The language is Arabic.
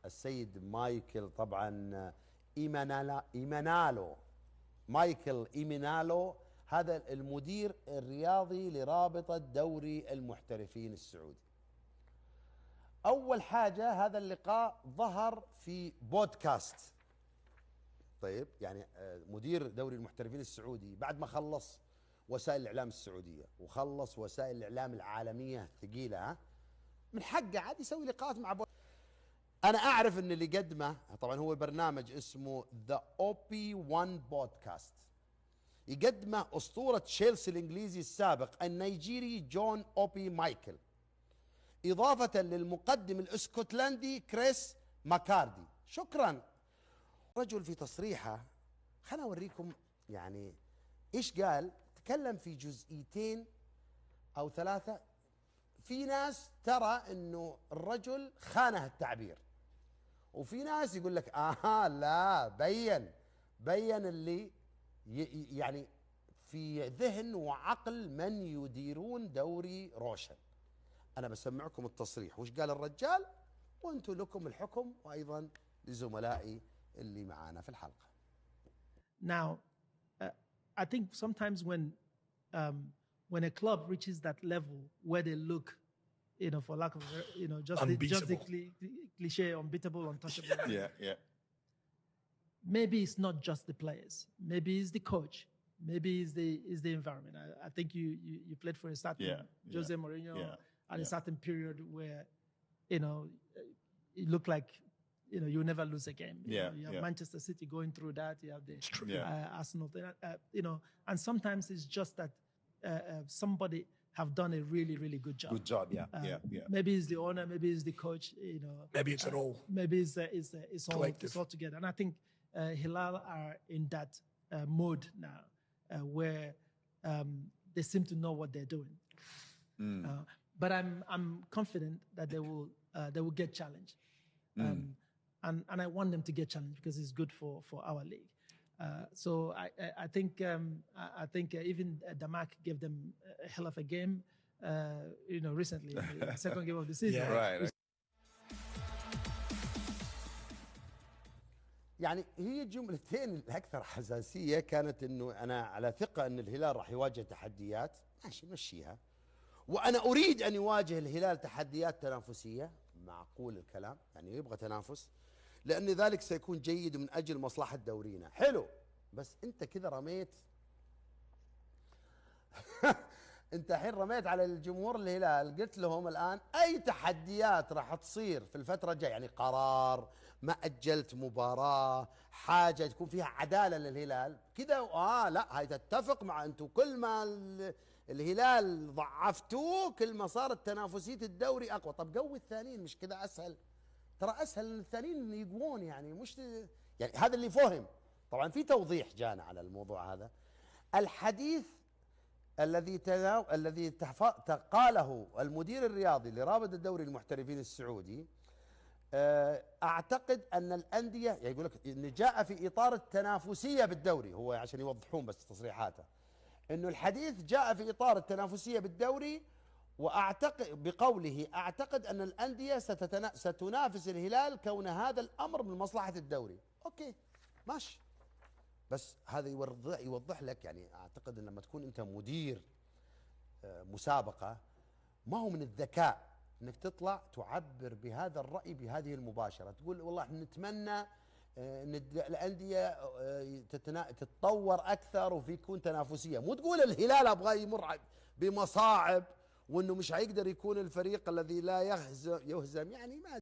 السيد مايكل طبعا إيمانالو. مايكل إيمانالو هذا المدير الرياضي لرابطة دوري المحترفين السعودي. أول حاجة هذا اللقاء ظهر في بودكاست. طيب يعني مدير دوري المحترفين السعودي بعد ما خلص وسائل الإعلام السعودية وخلص وسائل الإعلام العالمية الثقيلة، من حقه عاد يسوي لقاءات مع أنا أعرف أن اللي قدمه طبعا هو برنامج اسمه The OP1 Podcast، يقدمه أسطورة تشيلسي الإنجليزي السابق النيجيري جون أوبي مايكل، إضافة للمقدم الاسكتلندي كريس ماكاردي. شكرا. رجل في تصريحه، خلنا أوريكم يعني إيش قال. تكلم في جزئيتين أو ثلاثة. في ناس ترى أنه الرجل خانه التعبير، وفي ناس يقول لك لا بين اللي يعني في ذهن وعقل من يديرون دوري روشن. أنا بسمعكم التصريح وش قال الرجال، وأنتم لكم الحكم، وأيضا لزملائي اللي معانا في الحلقة. Now, I think sometimes when a club reaches that level where they look, for lack of, just the cliche, unbeatable, untouchable. Yeah. Maybe it's not just the players. Maybe it's the coach. Maybe it's the environment. I think you played for a certain Jose Mourinho at a certain period where, it looked like, you never lose a game. You have Manchester City going through that. You have the Arsenal, and sometimes it's just that somebody have done a really, really good job. Good job, Maybe it's the owner, maybe it's the coach. Maybe it's it all. Maybe it's all together. And I think Hilal are in that mode now, where they seem to know what they're doing. But I'm confident that they will get challenged. And I want them to get challenged because it's good for our league. So I think even Damak gave them a hell of a game, recently, the second game of the season. Right. يعني هي الجملتين الأكثر حساسية كانت إنه أنا على ثقة إن الهلال راح يواجه تحديات، ماشي مشيها، وأنا أريد أن يواجه الهلال تحديات تنافسية، معقول الكلام، يعني يبغى تنافس، لأن ذلك سيكون جيد من أجل مصلحة دورينا. حلو، بس أنت كذا رميت أنت الحين رميت على الجمهور الهلال، قلت لهم الآن أي تحديات راح تصير في الفترة الجاية، يعني قرار، ما أجلت مباراة، حاجة تكون فيها عدالة للهلال كذا. لا، هاي تتفق مع أنتم كل ما الهلال ضعفتوه كل ما صارت تنافسية الدوري أقوى. طب قوي الثانيين، مش كذا أسهل؟ ترى أسهل ان الثانيين يقوون، يعني مش يعني هذا اللي فهم. طبعا في توضيح جانا على الموضوع هذا. الحديث الذي قاله المدير الرياضي لرابطة دوري المحترفين السعودي، أعتقد أن الأندية، يعني يقول لك إن جاء في إطار التنافسية بالدوري، هو عشان يوضحون بس تصريحاته، إنه الحديث جاء في إطار التنافسية بالدوري، وأعتقد بقوله أعتقد أن الأندية ستنافس الهلال كون هذا الأمر من مصلحة الدوري. أوكي ماشي، بس هذا يوضح لك، يعني أعتقد أن لما تكون أنت مدير مسابقة، ما هو من الذكاء أنك تطلع تعبر بهذا الرأي بهذه المباشرة، تقول والله احنا نتمنى أن الأندية تتطور أكثر وفي يكون تنافسية، مو تقول الهلال أبغى يمر بمصاعب وأنه مش هيقدر يكون الفريق الذي لا يهزم، يعني ما